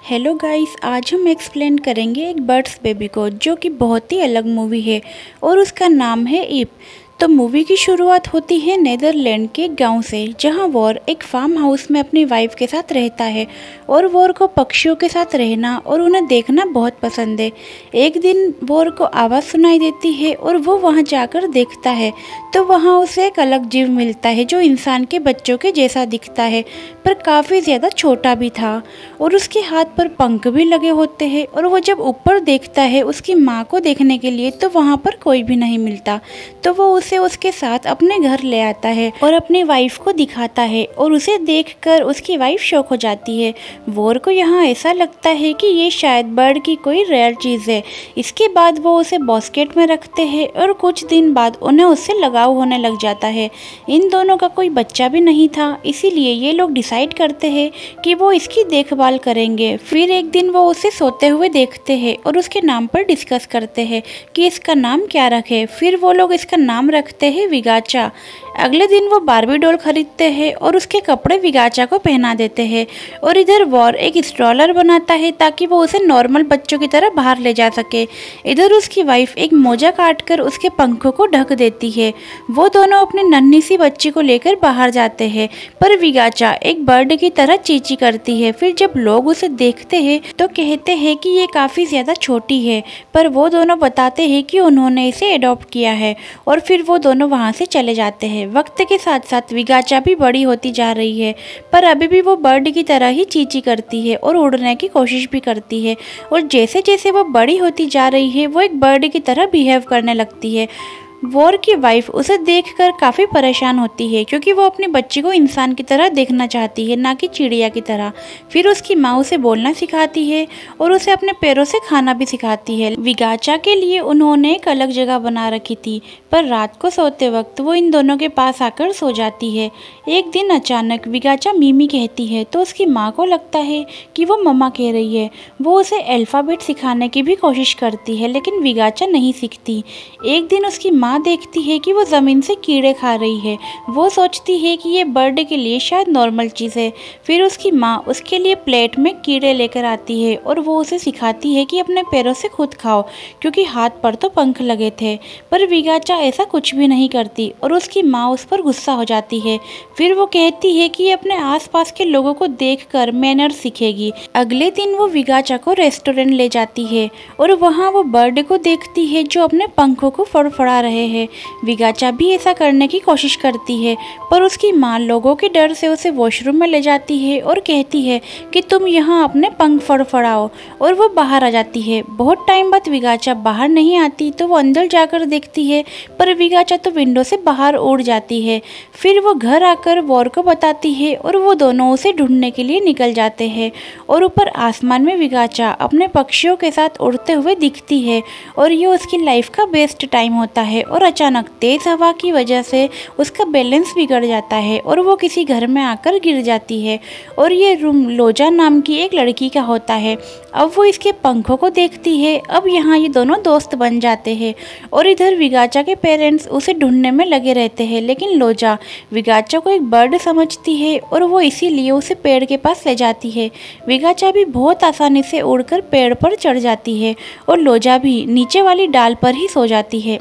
Hello guys, आज हम explain करेंगे एक बर्ड्स बेबी को, जो कि बहुत ही अलग मूवी है और उसका नाम है इप। तो मूवी की शुरुआत होती है नीदरलैंड के गांव से, जहां वॉर एक फार्म हाउस में अपनी वाइफ के साथ रहता है और वॉर को पक्षियों के साथ रहना और उन्हें देखना बहुत पसंद है। एक दिन वॉर को आवाज़ सुनाई देती है और वो वहां जाकर देखता है तो वहां उसे एक अलग जीव मिलता है जो इंसान के बच्चों के जैसा दिखता है, पर काफ़ी ज़्यादा छोटा भी था और उसके हाथ पर पंख भी लगे होते हैं। और वो जब ऊपर देखता है उसकी माँ को देखने के लिए, तो वहाँ पर कोई भी नहीं मिलता। तो वो उसे उसके साथ अपने घर ले आता है और अपनी वाइफ को दिखाता है और उसे देखकर उसकी वाइफ शॉक हो जाती है। वॉर को यहाँ ऐसा लगता है कि ये शायद बर्ड की कोई रेयर चीज़ है। इसके बाद वो उसे बास्केट में रखते हैं और कुछ दिन बाद उन्हें उससे लगाव होने लग जाता है। इन दोनों का कोई बच्चा भी नहीं था, इसीलिए ये लोग डिसाइड करते हैं कि वो इसकी देखभाल करेंगे। फिर एक दिन वो उसे सोते हुए देखते हैं और उसके नाम पर डिस्कस करते हैं कि इसका नाम क्या रखें। फिर वो लोग इसका नाम रखते हैं विगाचा। अगले दिन वो बार्बी डॉल खरीदते हैं और उसके कपड़े विगाचा को पहना देते हैं। और इधर वॉर एक स्ट्रॉलर बनाता है ताकि वो उसे नॉर्मल बच्चों की तरह बाहर ले जा सके। इधर उसकी वाइफ एक मोजा काटकर उसके पंखों को ढक देती है। वो दोनों अपनी नन्ही सी बच्ची को लेकर बाहर जाते हैं, पर विगाचा एक बर्ड की तरह चींची करती है। फिर जब लोग उसे देखते हैं तो कहते हैं कि ये काफ़ी ज़्यादा छोटी है, पर वो दोनों बताते हैं कि उन्होंने इसे अडॉप्ट किया है। और फिर वो दोनों वहाँ से चले जाते हैं। वक्त के साथ साथ विगाचा भी बड़ी होती जा रही है, पर अभी भी वो बर्ड की तरह ही चींची करती है और उड़ने की कोशिश भी करती है। और जैसे जैसे वो बड़ी होती जा रही है वो एक बर्ड की तरह बिहेव करने लगती है। वॉर की वाइफ उसे देखकर काफ़ी परेशान होती है, क्योंकि वो अपनी बच्ची को इंसान की तरह देखना चाहती है, ना कि चिड़िया की तरह। फिर उसकी माँ उसे बोलना सिखाती है और उसे अपने पैरों से खाना भी सिखाती है। विगाचा के लिए उन्होंने एक अलग जगह बना रखी थी, पर रात को सोते वक्त वो इन दोनों के पास आकर सो जाती है। एक दिन अचानक विगाचा मीमी कहती है तो उसकी माँ को लगता है कि वो मम्मा कह रही है। वो उसे अल्फ़ाबेट सिखाने की भी कोशिश करती है, लेकिन विगाचा नहीं सीखती। एक दिन उसकी माँ देखती है कि वो ज़मीन से कीड़े खा रही है। वो सोचती है कि ये बर्ड के लिए शायद नॉर्मल चीज़ है। फिर उसकी माँ उसके लिए प्लेट में कीड़े लेकर आती है और वो उसे सिखाती है कि अपने पैरों से खुद खाओ, क्योंकि हाथ पर तो पंख लगे थे। पर विगाचा ऐसा कुछ भी नहीं करती और उसकी माँ उस पर गुस्सा हो जाती है। फिर वो कहती है कि ये अपने आसपास के लोगों को देखकर मैनर सीखेगी। अगले दिन वो विगाचा को रेस्टोरेंट ले जाती है और वहाँ वो बर्ड को देखती है जो अपने पंखों को फड़फड़ा रहे हैं। विगाचा भी ऐसा करने की कोशिश करती है, पर उसकी माँ लोगों के डर से उसे वॉशरूम में ले जाती है और कहती है कि तुम यहाँ अपने पंख फड़फड़ाओ, और वो बाहर आ जाती है। बहुत टाइम बाद विगाचा बाहर नहीं आती तो वो अंदर जाकर देखती है, पर विगाचा तो विंडो से बाहर उड़ जाती है। फिर वो घर आकर वॉर को बताती है और वो दोनों उसे ढूंढने के लिए निकल जाते हैं। और ऊपर आसमान में विगाचा अपने पक्षियों के साथ उड़ते हुए दिखती है और ये उसकी लाइफ का बेस्ट टाइम होता है। और अचानक तेज हवा की वजह से उसका बैलेंस बिगड़ जाता है और वो किसी घर में आकर गिर जाती है। और ये रूम लोजा नाम की एक लड़की का होता है। अब वो इसके पंखों को देखती है। अब यहाँ ये दोनों दोस्त बन जाते हैं और इधर विगाचा के पेरेंट्स उसे ढूंढने में लगे रहते हैं, लेकिन लोजा विगाचा को एक बर्ड समझती है और वो इसीलिए उसे पेड़ के पास ले जाती है। विगाचा भी बहुत आसानी से उड़कर पेड़ पर चढ़ जाती है और लोजा भी नीचे वाली डाल पर ही सो जाती है।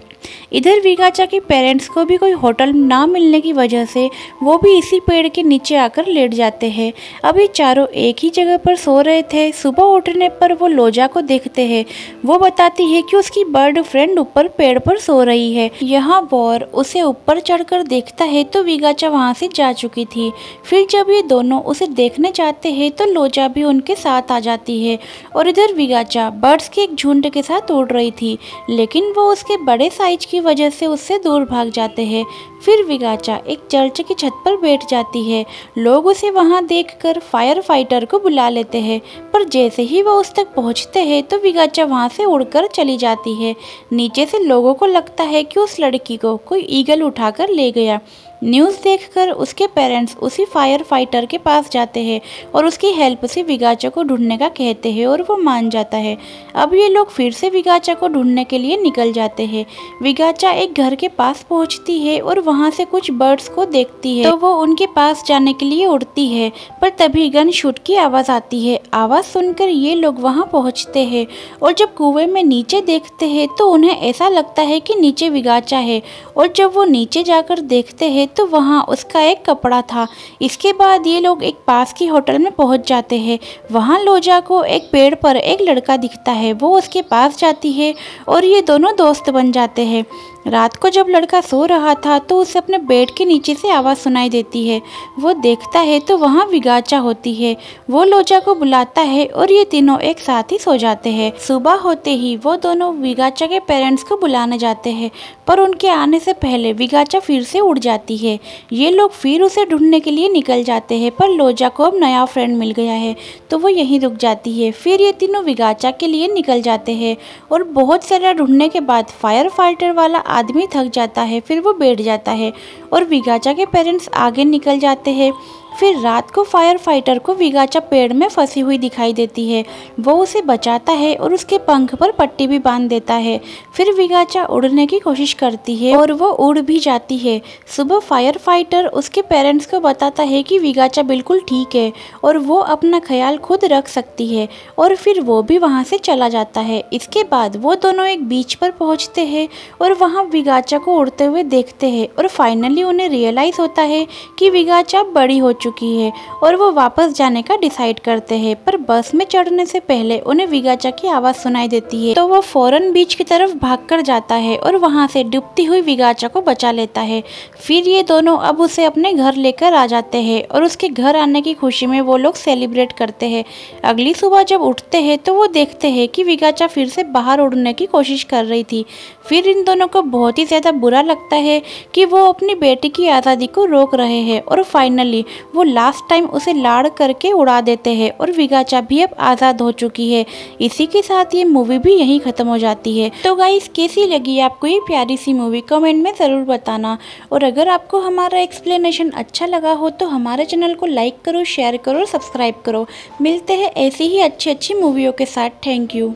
इधर विगाचा के पेरेंट्स को भी कोई होटल ना मिलने की वजह से वो भी इसी पेड़ के नीचे आकर लेट जाते हैं। अभी चारों एक ही जगह पर सो रहे थे। सुबह उठने पर वो लोजा को देखते हैं। वो बताती है कि उसकी बर्ड फ्रेंड ऊपर पेड़ पर सो रही है। यहाँ वॉर उसे ऊपर चढ़कर देखता है तो विगाचा वहाँ से जा चुकी थी। फिर जब ये दोनों उसे देखने जाते हैं तो लोजा भी उनके साथ आ जाती है। और इधर विगाचा बर्ड्स के एक झुंड के साथ उड़ रही थी, लेकिन वो उसके बड़े साइज की वजह से उससे दूर भाग जाते हैं। फिर विगाचा एक चर्च की छत पर बैठ जाती है। लोग उसे वहां देखकर फायर फाइटर को बुला लेते हैं, पर जैसे ही वो उस तक पहुंचते हैं तो विगाचा वहां से उड़कर चली जाती है। नीचे से लोगों को लगता है कि उस लड़की को कोई ईगल उठाकर ले गया। न्यूज़ देखकर उसके पेरेंट्स उसी फायर फाइटर के पास जाते हैं और उसकी हेल्प से विगाचा को ढूंढने का कहते हैं और वो मान जाता है। अब ये लोग फिर से विगाचा को ढूंढने के लिए निकल जाते हैं। विगाचा एक घर के पास पहुंचती है और वहां से कुछ बर्ड्स को देखती है, तो वो उनके पास जाने के लिए उड़ती है, पर तभी गन शूट की आवाज़ आती है। आवाज़ सुनकर ये लोग वहां पहुंचते हैं और जब कुएं में नीचे देखते हैं तो उन्हें ऐसा लगता है कि नीचे विगाचा है, और जब वो नीचे जाकर देखते हैं तो वहाँ उसका एक कपड़ा था। इसके बाद ये लोग एक पास की होटल में पहुँच जाते हैं। वहाँ लोजा को एक पेड़ पर एक लड़का दिखता है, वो उसके पास जाती है और ये दोनों दोस्त बन जाते हैं। रात को जब लड़का सो रहा था तो उसे अपने बेड के नीचे से आवाज़ सुनाई देती है। वो देखता है तो वहाँ विगाचा होती है। वो लोजा को बुलाता है और ये तीनों एक साथ ही सो जाते हैं। सुबह होते ही वो दोनों विगाचा के पेरेंट्स को बुलाने जाते हैं, पर उनके आने से पहले विगाचा फिर से उड़ जाती है। ये लोग फिर उसे ढूंढने के लिए निकल जाते हैं, पर लोजा को अब नया फ्रेंड मिल गया है तो वो यहीं रुक जाती है। फिर ये तीनों विगाचा के लिए निकल जाते हैं और बहुत सारा ढूंढने के बाद फायर फाइटर वाला आदमी थक जाता है, फिर वो बैठ जाता है और विगाचा के पेरेंट्स आगे निकल जाते हैं। फिर रात को फायर फाइटर को विगाचा पेड़ में फंसी हुई दिखाई देती है। वो उसे बचाता है और उसके पंख पर पट्टी भी बांध देता है। फिर विगाचा उड़ने की कोशिश करती है और वो उड़ भी जाती है। सुबह फायर फाइटर उसके पेरेंट्स को बताता है कि विगाचा बिल्कुल ठीक है और वो अपना ख्याल खुद रख सकती है, और फिर वो भी वहाँ से चला जाता है। इसके बाद वो दोनों एक बीच पर पहुँचते हैं और वहाँ विगाचा को उड़ते हुए देखते हैं, और फाइनली उन्हें रियलाइज़ होता है कि विगाचा बड़ी हो चुकी है और वो वापस जाने का डिसाइड करते हैं। पर बस में चढ़ने से पहले उन्हें विगाचा की आवाज़ सुनाई देती है, तो वो फौरन बीच की तरफ भागकर जाता है और वहाँ से डूबती हुई विगाचा को बचा लेता है। फिर ये दोनों अब उसे अपने घर लेकर आ जाते हैं और उसके घर आने की खुशी में वो लोग सेलिब्रेट करते हैं। अगली सुबह जब उठते हैं तो वो देखते हैं कि विगाचा फिर से बाहर उड़ने की कोशिश कर रही थी। फिर इन दोनों को बहुत ही ज़्यादा बुरा लगता है कि वो अपनी बेटी की आज़ादी को रोक रहे हैं, और फाइनली वो लास्ट टाइम उसे लाड़ करके उड़ा देते हैं और विगाचा भी अब आज़ाद हो चुकी है। इसी के साथ ये मूवी भी यहीं ख़त्म हो जाती है। तो गाइस, कैसी लगी आपको ये प्यारी सी मूवी कमेंट में ज़रूर बताना, और अगर आपको हमारा एक्सप्लेनेशन अच्छा लगा हो तो हमारे चैनल को लाइक करो, शेयर करो, सब्सक्राइब करो। मिलते हैं ऐसी ही अच्छी मूवियों के साथ। Thank you.